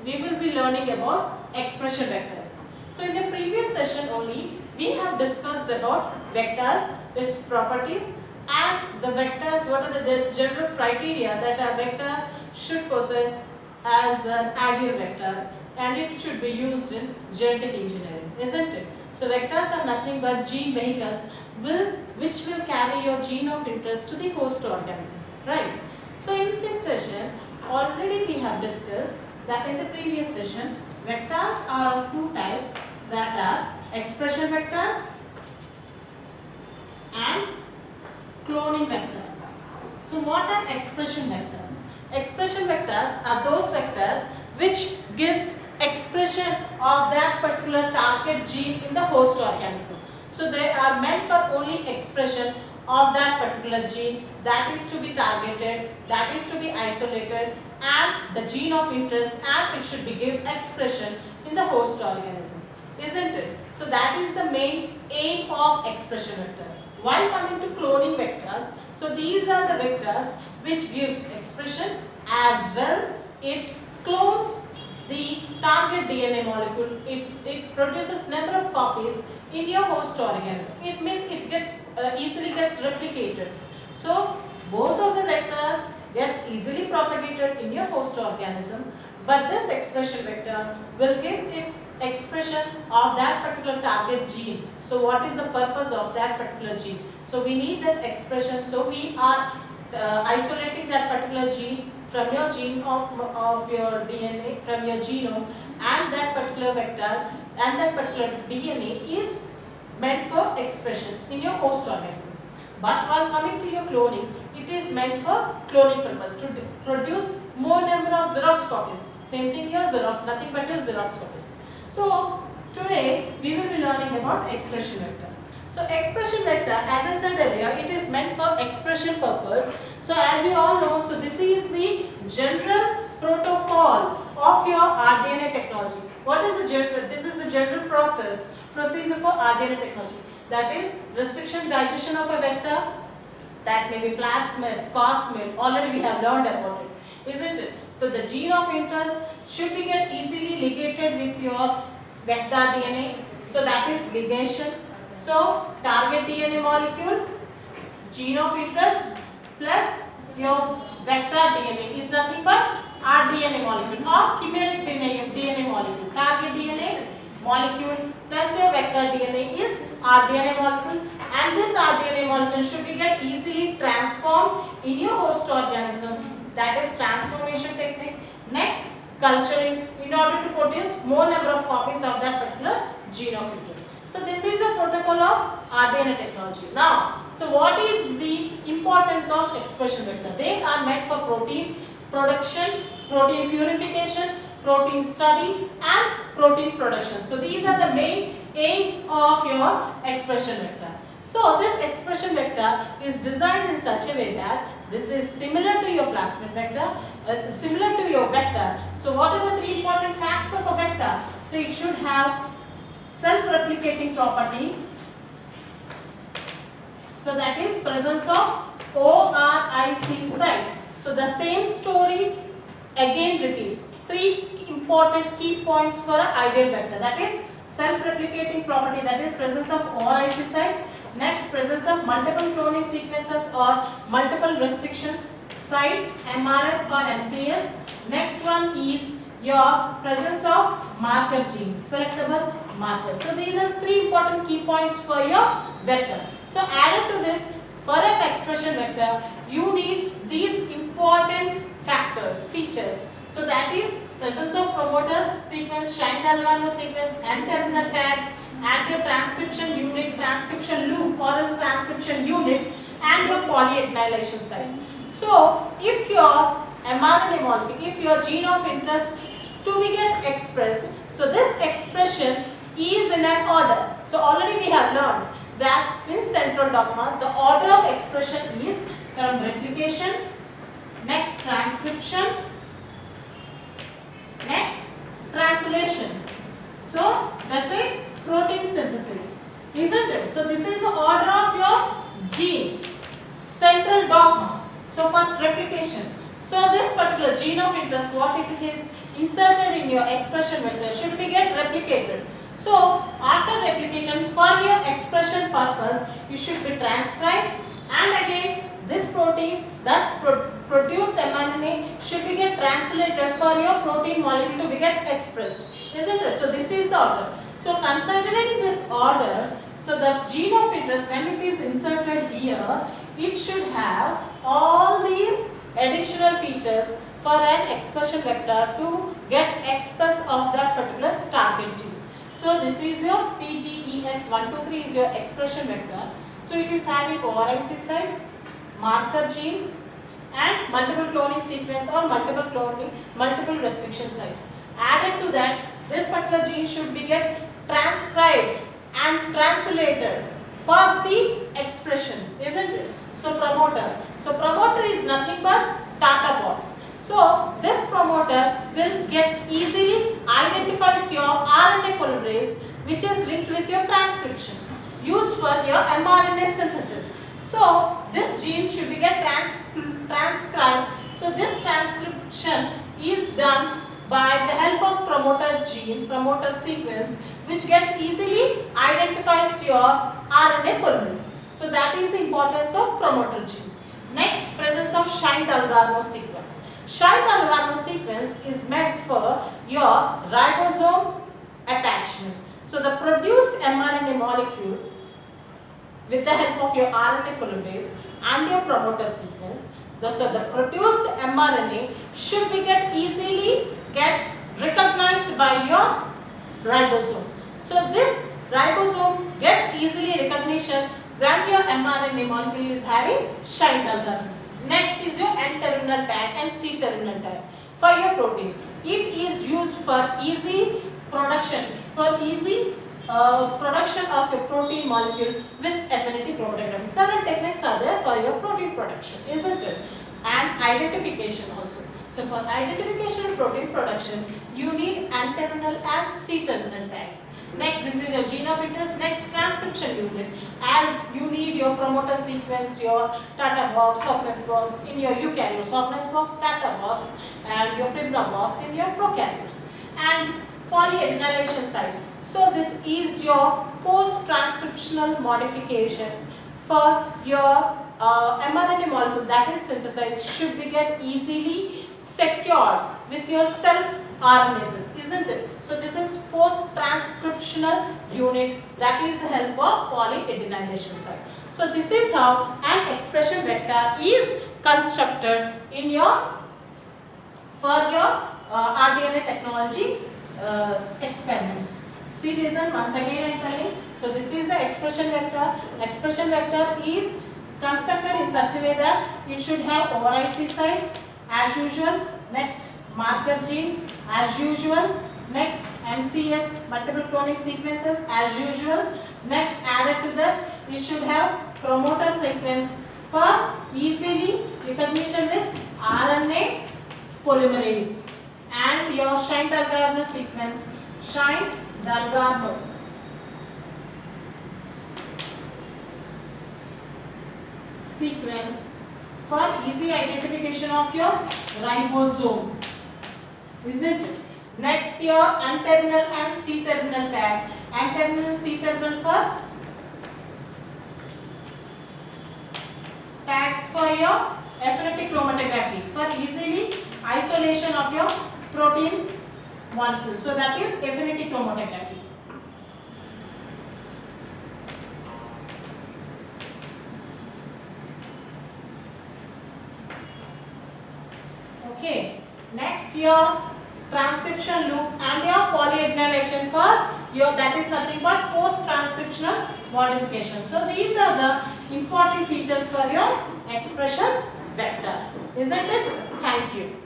we will be learning about expression vectors. So in the previous session only, we have discussed about vectors, its properties, and the vectors, what are the general criteria that a vector should possess as an ideal vector, and it should be used in genetic engineering, isn't it? So vectors are nothing but gene vehicles which will carry your gene of interest to the host organism, right? So in this session, already we have discussed that in the previous session, vectors are of two types, that are expression vectors and cloning vectors. So what are expression vectors? Expression vectors are those vectors which gives expression of that particular target gene in the host organism. So they are meant for only expression of that particular gene that is to be targeted, that is to be isolated, and the gene of interest, and it should be give expression in the host organism, isn't it? So that is the main aim of expression vector. While coming to cloning vectors, so these are the vectors which gives expression as well. It clones the target DNA molecule. It produces number of copies in your host organism. It means it gets easily gets replicated. So both of the vectors gets easily propagated in your host organism, but this expression vector will give its expression of that particular target gene. So what is the purpose of that particular gene? So we need that expression. So we are isolating that particular gene from your gene of your DNA, from your genome, and that particular vector and that particular DNA is meant for expression in your host organism. But while coming to your cloning, it is meant for cloning purpose, to produce more number of Xerox copies. Same thing here, Xerox, nothing but your Xerox copies. So today we will be learning about expression vector. So expression vector, as I said earlier, it is meant for expression purpose. So as you all know, so this is the general protocol of your rDNA technology. What is the general? This is the general procedure for rDNA technology. That is restriction digestion of a vector. That may be plasmid, cosmid. Already we have learned about it, isn't it? So the gene of interest should be get easily ligated with your vector DNA. So that is ligation. So target DNA molecule, gene of interest plus your vector DNA is nothing but rDNA molecule or chimeric DNA molecule. Target DNA molecule plus your vector DNA is rDNA molecule, and this rDNA molecule should be get easily transformed in your host organism. That is transformation technique. Next, culturing in order to produce more number of copies of that particular gene of interest. So this is the protocol of rDNA technology. Now, so what is the importance of expression vector? They are meant for protein production, protein purification, protein study, and protein production. So these are the main aims of your expression vector. So this expression vector is designed in such a way that this is similar to your plasmid vector, similar to your vector. So what are the three important facts of a vector? So it should have self-replicating property. So that is presence of ORIC site. So the same story again repeats. Three important key points for an ideal vector. That is self-replicating property, that is presence of ORIC site. Next, presence of multiple cloning sequences or multiple restriction sites, MRS or MCS. Next one is your presence of marker genes, selectable markers. So these are three important key points for your vector. So added to this, for an expression vector, you need these important factors, features. So that is presence of promoter sequence, Shine-Dalton sequence, N-terminal tag, and your transcription unit, transcription loop or else transcription unit, and your polyethylation site. So if your mRNA molecule, if your gene of interest to be get expressed, so this expression is in an order. So already we have learned that in central dogma, the order of expression is from replication, next transcription, next translation. So this is protein synthesis, isn't it? So this is the order of your gene, central dogma. So first replication. So So this particular gene of interest, what it is inserted in your expression vector should be get replicated. So after replication, for your expression purpose, you should be transcribed, and again this protein thus produced mRNA should be get translated for your protein molecule to be get expressed, isn't it? So this is the order. So considering this order, so the gene of interest, when it is inserted here, it should have all these additional features for an expression vector to get express of that particular target gene. So this is your PGEX123 is your expression vector. So it is having ORIC site, marker gene, and multiple cloning sequence or multiple restriction site. Added to that, this particular gene should be get transcribed and translated for the expression, isn't it? So promoter. So promoter is nothing but Tata box. So this promoter will get easily identifies your RNA polymerase which is linked with your transcription used for your mRNA synthesis. So this gene should be get transcribed. So this transcription is done by the help of promoter gene, promoter sequence, which gets easily identifies your RNA polymerase. So that is the importance of promoter gene. Next, presence of Shine-Dalgarno sequence. Shine-Dalgarno sequence is meant for your ribosome attachment. So the produced mRNA molecule with the help of your RNA polymerase and your promoter sequence, so the produced mRNA should be get easily get recognized by your ribosome. So this ribosome gets easily recognition when your mRNA molecule is having Shine-Dalgarno. Next is your N-terminal tag and C-terminal tag for your protein. It is used for easy production, production of your protein molecule with affinity chromatography. Several techniques are there for your protein production, isn't it? And identification also. So for identification of protein production, you need N-terminal and C-terminal tags. Next, this is your gene of interest. Next, transcription unit. As you need your promoter sequence, your Tata box, Hoppus box in your eukaryotes, Hoppus box, Tata box, and your Pribna box in your prokaryotes. And polyadenylation site. So this is your post-transcriptional modification for your mRNA molecule that is synthesized should be get easily secured with your self RNases, isn't it? So this is post-transcriptional unit, that is the help of polyadenylation site. So this is how an expression vector is constructed in your for your rDNA technology experiments. See reason once again I am telling. So this is the expression vector. Expression vector is constructed in such a way that it should have ORIC site as usual. Next, marker gene as usual. Next, MCS, multiple cloning sequences as usual. Next, added to that, it should have promoter sequence for easily recognition with RNA polymerase. And your Shine-Dalgarno sequence, Shine-Dalgarno sequence for easy identification of your ribosome, isn't it? Next, your N-terminal and C-terminal tag. N-terminal, C-terminal for tags for your affinity chromatography for easily isolation of your protein molecule. So that is affinity chromatography. Okay. Next, your transcription loop and your polyadenylation for your, that is nothing but post-transcriptional modification. So these are the important features for your expression vector, isn't it? Thank you.